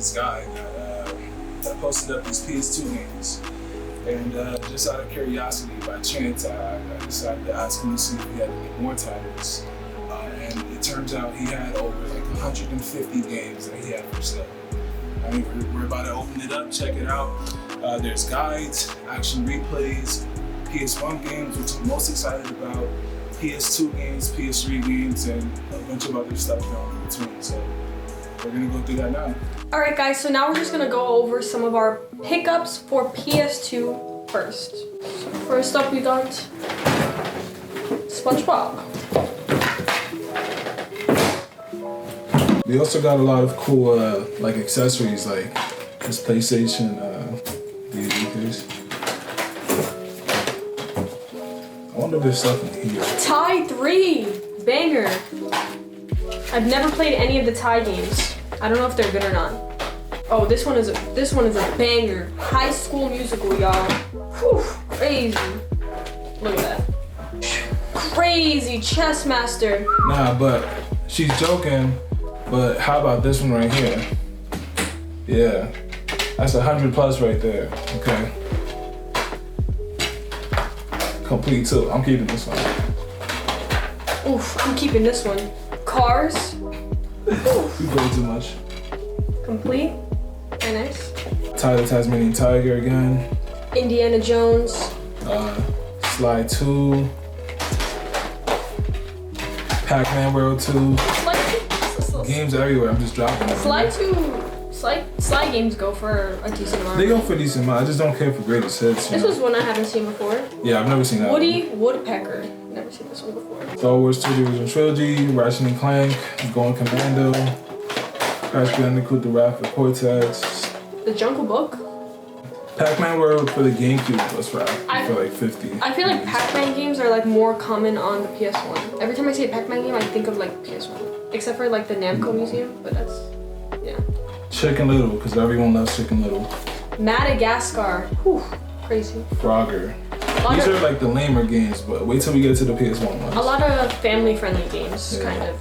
this guy that posted up these PS2 games. And just out of curiosity, by chance, I decided to ask him to see if he had any more titles. And it turns out he had over like 150 games that he had for sale. I mean, we're about to open it up, check it out. There's guides, action replays, PS1 games, which I'm most excited about, PS2 games, PS3 games, and a bunch of other stuff going in between. So we're gonna go through that now. Alright guys, so now we're just gonna go over some of our pickups for PS2 first. So first up we got SpongeBob. We also got a lot of cool like accessories, like this PlayStation DVD case. I wonder if there's stuff in here. Tie 3! Banger! I've never played any of the Tie games. I don't know if they're good or not. Oh, this one is a banger. High School Musical, y'all. Whew, crazy. Look at that. Crazy Chess Master. Nah, but she's joking. But how about this one right here? Yeah, that's 100+ right there. Okay. Complete too. I'm keeping this one. Oof, I'm keeping this one. Cars. You play too much. Complete. Very nice. Tyler Tasmanian Tiger again. Indiana Jones. Sly 2. Pac-Man World 2. Games everywhere. I'm just dropping them. Sly games go for a decent amount. They go for a decent amount. I just don't care for greatest hits. This was one I haven't seen before. Yeah, I've never seen that. Woody Woodpecker. Never seen this one before. Star Wars 2: The Original Trilogy, Ratchet and Clank, Going Commando, Crash Bandicoot: The Wrath of Cortex, The Jungle Book. Pac-Man World for the GameCube was for like 50. I feel like Pac-Man games are like more common on the PS1. Every time I say Pac-Man game, I think of like PS1, except for like the Namco Museum, but that's yeah. Chicken Little, because everyone loves Chicken Little. Madagascar. Whew, crazy. Frogger. These are like the lamer games, but wait till we get to the PS1 ones. A lot of family-friendly games, kind of.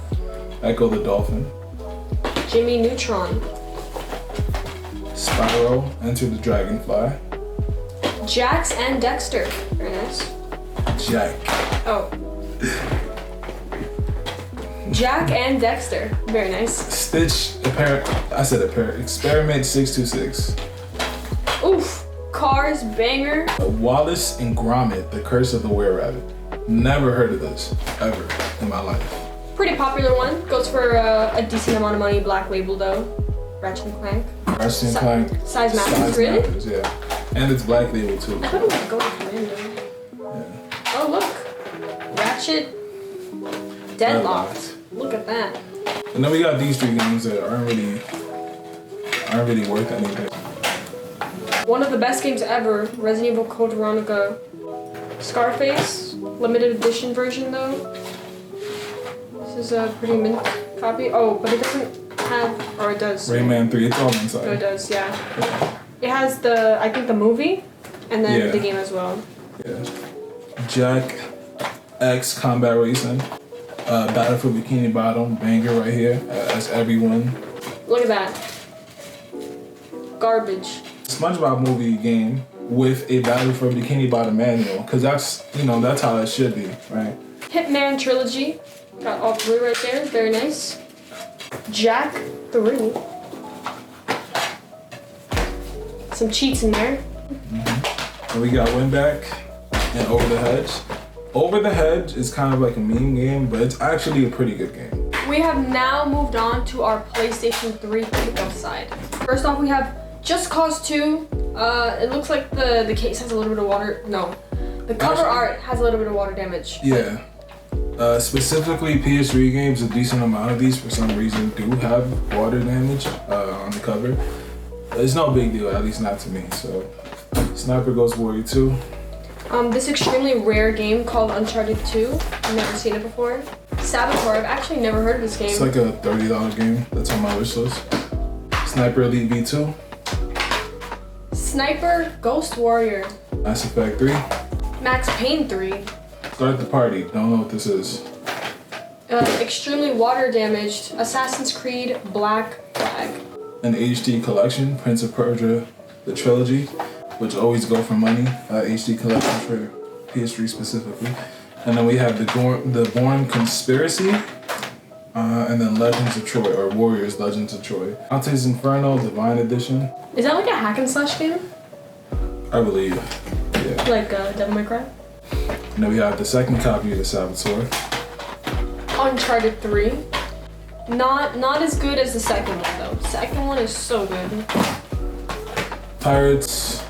Echo the Dolphin. Jimmy Neutron. Spyro, Enter the Dragonfly. Jax and Dexter. Very nice. Jack. Oh. Jack and Dexter. Very nice. Stitch, Experiment 626. Oof. Cars, banger. Wallace and Gromit, The Curse of the Were-Rabbit. Never heard of this, ever, in my life. Pretty popular one. Goes for a decent amount of money. Black label though. Ratchet and Clank. Ratchet and Clank. Size Matters, really? Matters, yeah. And it's black label too. I thought it was Going Commando. Yeah. Oh look. Ratchet. Deadlocked. Look at that. And then we got these 3 games that aren't really worth anything. One of the best games ever, Resident Evil Code Veronica. Scarface, limited edition version though. This is a pretty mint copy. Oh, but it doesn't have, or it does. Rayman 3, it's all inside. No, it does, yeah. It has I think the movie, and then the game as well. Yeah. Jack X Combat Racing. Battle for Bikini Bottom, banger right here. That's everyone. Look at that. Garbage. SpongeBob movie game with a Battle for Bikini Bottom manual, because that's how it should be, right? Hitman Trilogy. Got all 3 right there. Very nice. Jack 3. Some cheats in there. And we got Winback and Over the Hedge. Over the Hedge is kind of like a meme game, but it's actually a pretty good game. We have now moved on to our PlayStation 3 pickup side. First off, we have Just Cause 2. It looks like the case has a little bit of water. No, the cover art has a little bit of water damage. Yeah. Specifically, PS3 games, a decent amount of these for some reason do have water damage on the cover. It's no big deal, at least not to me. So, Sniper Ghost Warrior 2. This extremely rare game called Uncharted 2. I've never seen it before. Saboteur, I've actually never heard of this game. It's like a $30 game that's on my wish list. Sniper Elite V2. Sniper Ghost Warrior. Mass Effect 3. Max Payne 3. Start the Party, don't know what this is. Extremely water damaged. Assassin's Creed Black Flag. an HD collection, Prince of Persia, the trilogy, which always go for money. HD collection for PS3 specifically. And then we have the Bourne Conspiracy, and then Legends of Troy, or Warriors Legends of Troy. Dante's Inferno Divine Edition. Is that like a hack and slash game? I believe, yeah. Like Devil May Cry? And then we have the second copy of the Saboteur. Uncharted 3. Not as good as the second one though. The second one is so good. Pirates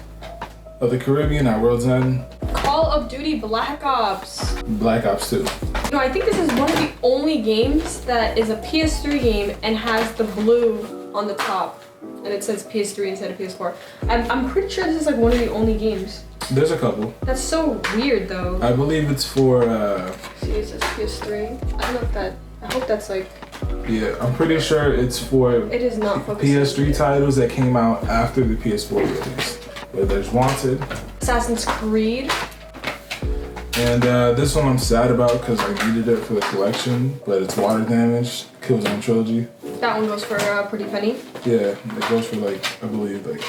of the Caribbean at World's End. Call of Duty Black Ops. Black Ops 2. I think this is one of the only games that is a PS3 game and has the blue on the top. And it says PS3 instead of PS4. I'm pretty sure this is like one of the only games. There's a couple. That's so weird though. I believe it's for See, it says PS3. I don't know if that, I hope that's like... Yeah, I'm pretty sure it's for It is not focusing. PS3 titles that came out after the PS4 release. But there's Wanted. Assassin's Creed. And this one I'm sad about because I needed it for the collection, but it's Water Damage, Killzone Trilogy. That one goes for a pretty penny. Yeah, it goes for like, I believe like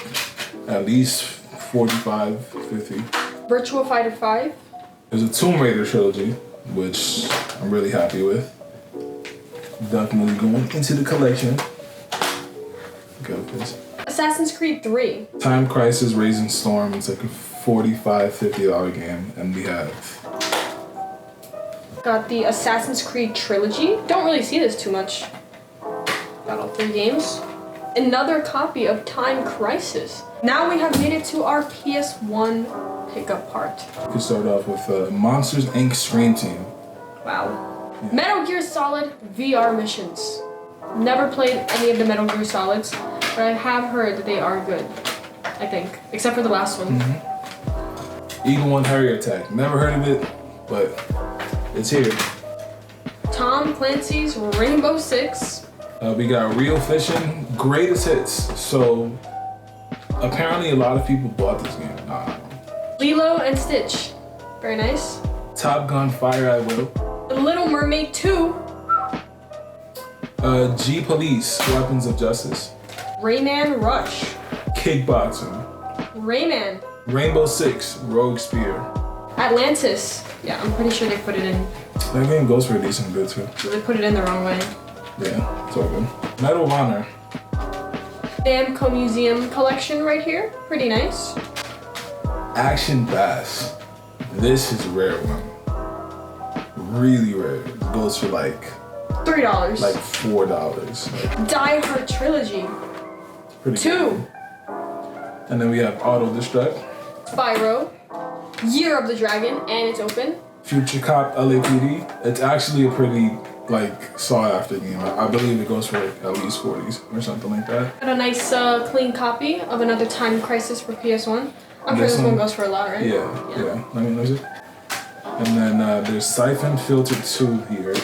at least 45, 50. Virtua Fighter 5. There's a Tomb Raider trilogy, which I'm really happy with. Definitely going into the collection. Go with this. Assassin's Creed 3. Time Crisis Raising Storm. It's like a $45, $50 game, and we have Got the Assassin's Creed trilogy. Don't really see this too much. Got all 3 games. Another copy of Time Crisis. Now we have made it to our PS1 pickup part. We could start off with Monsters Inc. Stream Team. Wow. Yeah. Metal Gear Solid VR missions. Never played any of the Metal Gear Solids, but I have heard that they are good. I think, except for the last one. Eagle One Harrier Attack. Never heard of it, but it's here. Tom Clancy's Rainbow Six. We got Real Fishing, Greatest Hits. So apparently a lot of people bought this game. Lilo and Stitch. Very nice. Top Gun Fire I Will. The Little Mermaid 2. G Police, Weapons of Justice. Rayman Rush. Kickboxing. Rayman. Rainbow Six, Rogue Spear. Atlantis. Yeah, I'm pretty sure they put it in. That game goes for a decent bit too. They put it in the wrong way. Yeah, it's all good. Medal of Honor. Namco Museum collection right here. Pretty nice. Action Bass. This is a rare one. Really rare. It goes for like $3. Like $4. Die Hard Trilogy. Pretty 2. good. And then we have Auto Destruct. Spyro. Year of the Dragon, and it's open. Future Cop LAPD. It's actually a pretty like sought after game. I believe it goes for like, at least 40s or something like that. Got a nice clean copy of another Time Crisis for PS1. I'm sure this one goes for a lot, right? Yeah. Let me see. And then there's Siphon Filter 2 here.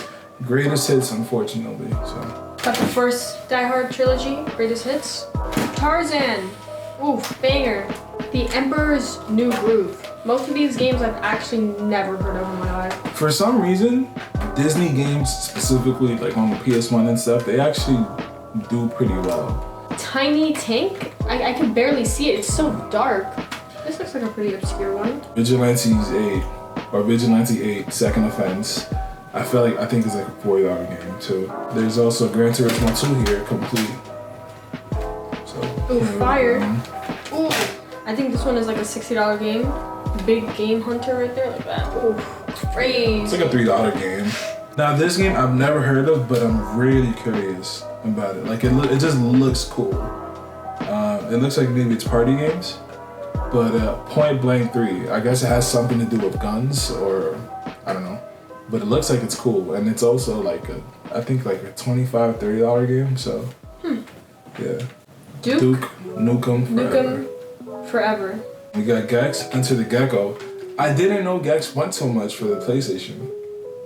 Greatest Hits, unfortunately. So got the first Die Hard trilogy, Greatest Hits. Tarzan. Oof, banger. The Emperor's New Groove. Most of these games I've actually never heard of in my life. For some reason, Disney games specifically, like on the PS1 and stuff, they actually do pretty well. Tiny Tank? I can barely see it. It's so dark. This looks like a pretty obscure one. Vigilantes 8, or Vigilante 8, Second Offense. I think it's like a $40 game too. There's also Gran Turismo 2 here, complete. So. Ooh, fire. Ooh. I think this one is like a $60 game. Big Game Hunter right there, like that. Ooh, crazy. It's like a $3 game. Now this game I've never heard of, but I'm really curious about it. Like it just looks cool. It looks like maybe it's party games, but Point Blank 3. I guess it has something to do with guns, or I don't know. But it looks like it's cool, and it's also like I think like a $25, $30 game. So yeah. Duke Nukem Forever. We got Gex, Enter the Gecko. I didn't know Gex went so much for the PlayStation.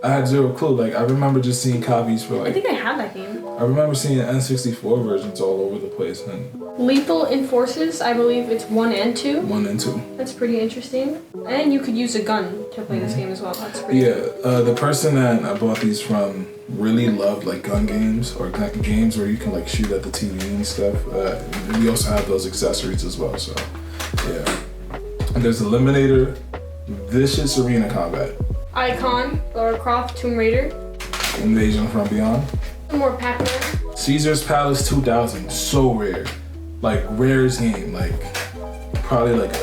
I had zero clue. Like I remember just seeing copies for I like. think I had that game. I remember seeing N64 versions all over the place. And Lethal Enforces, I believe it's 1 and 2. 1 and 2. That's pretty interesting. And you could use a gun to play this game as well. That's pretty The person that I bought these from really loved like gun games or games where you can like shoot at the TV and stuff. We also have those accessories as well. So yeah. And there's Eliminator, Vicious Arena Combat, Icon, Lara Croft, Tomb Raider. Invasion from Beyond, Some more Pac-Man. Caesar's Palace 2000, so rare. Like rarest game, like probably like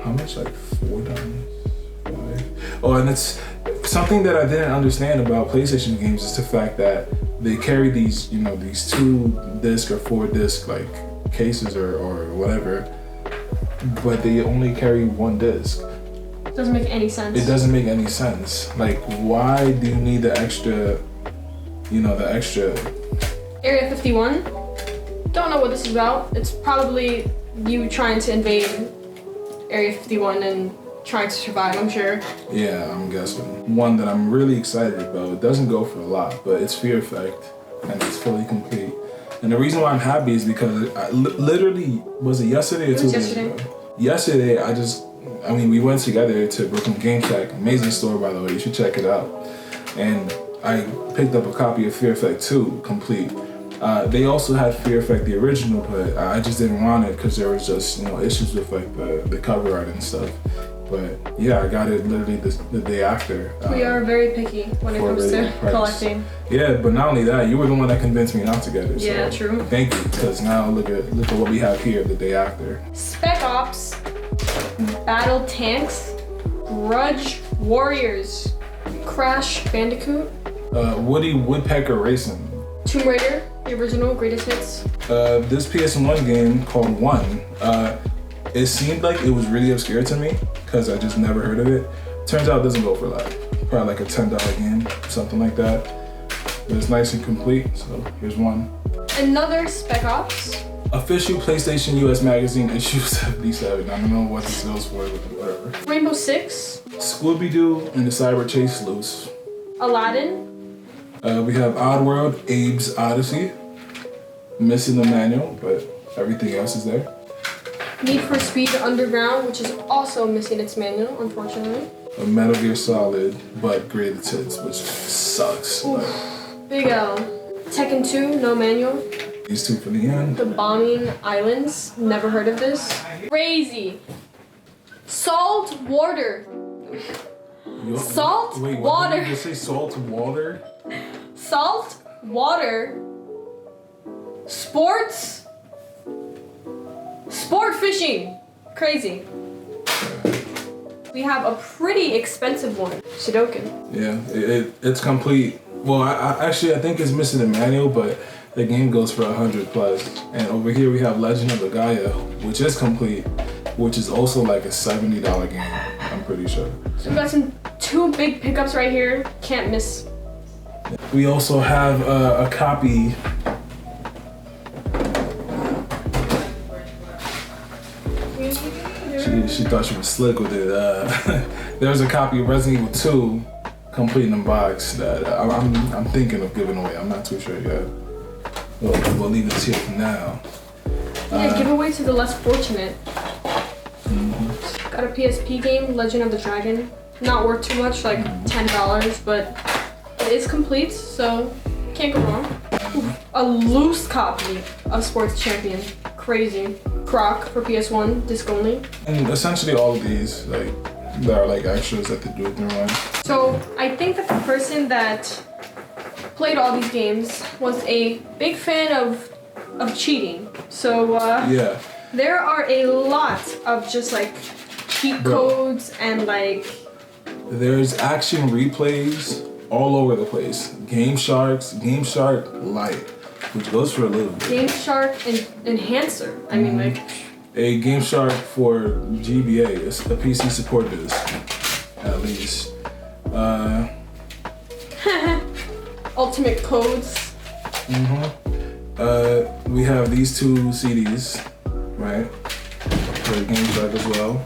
how much, like $4? 5? Oh, and it's something that I didn't understand about PlayStation games is the fact that they carry these, you know, these 2 disc or 4 disc like cases or whatever, but they only carry 1 disc. Doesn't make any sense. It doesn't make any sense. Like, why do you need the extra, you know, the extra? Area 51. Don't know what this is about. It's probably you trying to invade Area 51 and trying to survive, I'm sure. Yeah, I'm guessing. One that I'm really excited about. It doesn't go for a lot, but it's Fear Effect, and it's fully complete. And the reason why I'm happy is because I literally, was it yesterday or 2 days ago? Yesterday, I mean, we went together to Brooklyn Game Tech, amazing store by the way, you should check it out. And I picked up a copy of Fear Effect 2 complete. They also had Fear Effect the original, but I just didn't want it because there was just, you know, issues with like the cover art and stuff. But yeah, I got it literally the day after. We are very picky when it comes to collecting. Yeah, but not only that, you were the one that convinced me not to get it. Yeah, so true. Thank you, because now look at what we have here the day after. Spec Ops, Battle Tanks, Grudge Warriors, Crash Bandicoot, Woody Woodpecker Racing. Tomb Raider, the original greatest hits. This PS1 game called One. It seemed like it was really obscure to me because I just never heard of it. Turns out it doesn't go for a lot. Probably like a $10 game, something like that. But it's nice and complete, so here's one. Another Spec Ops. Official PlayStation US Magazine issue 77. I don't know what this goes for, but whatever. Rainbow Six. Scooby-Doo and the Cyber Chase Loose. Aladdin. We have Oddworld, Abe's Odyssey. Missing the manual, but everything else is there. Need for Speed Underground, which is also missing its manual, unfortunately. A Metal Gear Solid, but greatest hits, which sucks. Big L. Tekken 2, no manual. These 2 for the end. The Bombing Islands, never heard of this. Crazy. Salt Water. Salt Wait, Water. What did you say? Salt Water? Salt Water. Sports. Sport fishing. Crazy. We have a pretty expensive one. Sudoku. Yeah, it's complete. Well, I think it's missing the manual, but the game goes for 100 plus. And over here we have Legend of the Gaia, which is complete, which is also like a $70 game, I'm pretty sure. So we've got 2 big pickups right here. Can't miss. We also have a copy. She thought she was slick with it. There's a copy of Resident Evil 2 complete in the box that I'm thinking of giving away. I'm not too sure yet. We'll leave this here for now. Yeah, give away to the less fortunate. Got a PSP game, Legend of the Dragon. Not worth too much, like $10, but it is complete, so can't go wrong. A loose copy of Sports Champion. Crazy. Croc for PS1, disc only. And essentially all of these, like, there are like extras that they do with their one. So I think that the person that played all these games was a big fan of cheating. So yeah, there are a lot of just like cheat codes and like. There's action replays all over the place. Game Shark Lite, which goes for a little bit. Game Shark Enhancer. I mean, like. A Game Shark for GBA, it's a PC support disc, at least. Ultimate Codes. We have these 2 CDs, right? For Game Shark as well.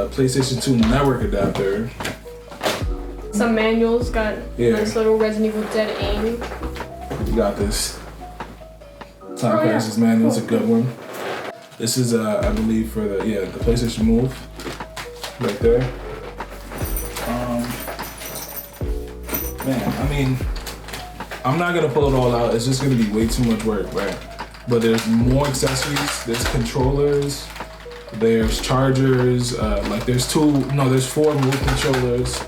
PlayStation 2 network adapter. Some manuals got nice little Resident Evil Dead aim. You got this. Time Crisis manual. It's a good one. This is I believe for the PlayStation Move. Right there. Man, I mean, I'm not gonna pull it all out. It's just gonna be way too much work, right? But there's more accessories. There's controllers. There's chargers. There's 4 Move controllers,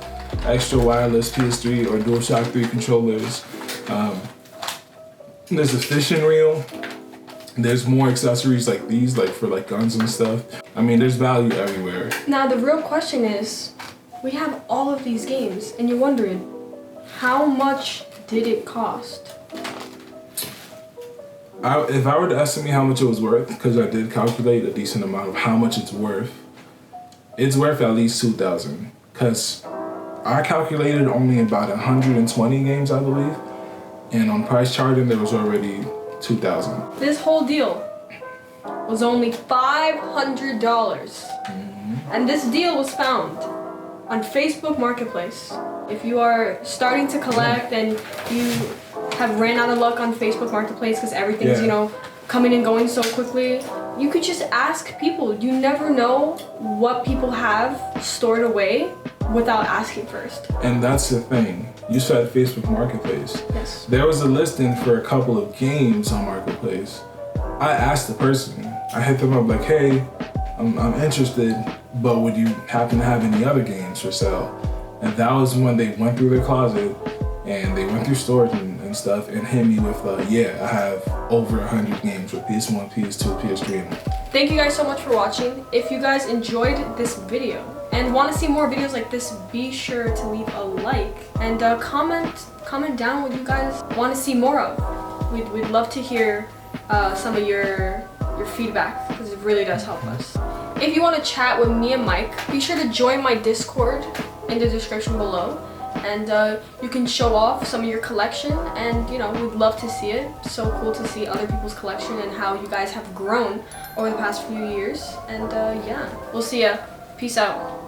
extra wireless PS3 or DualShock 3 controllers. There's a fishing reel. There's more accessories like these, like for like guns and stuff. I mean, there's value everywhere. Now the real question is, we have all of these games, and you're wondering, how much did it cost? If I were to estimate how much it was worth, because I did calculate a decent amount of how much it's worth at least $2,000. Because I calculated only about 120 games, I believe, and on price charting there was already $2,000. This whole deal was only $500, and this deal was found on Facebook Marketplace. If you are starting to collect and you have ran out of luck on Facebook Marketplace because everything's coming and going so quickly, you could just ask people. You never know what people have stored away without asking first. And that's the thing. You said Facebook Marketplace. Yes. There was a listing for a couple of games on Marketplace. I asked the person. I hit them up like, hey, I'm interested, but would you happen to have any other games for sale? And that was when they went through their closet and they went through storage and stuff and hit me with, I have over 100 games with PS1, PS2, PS3. Thank you guys so much for watching. If you guys enjoyed this video and want to see more videos like this, be sure to leave a like and comment down what you guys want to see more of. We'd love to hear some of your feedback, because it really does help us. If you want to chat with me and Mike, be sure to join my Discord in the description below, and you can show off some of your collection, and we'd love to see it. So cool to see other people's collection and how you guys have grown over the past few years. And we'll see ya. Peace out.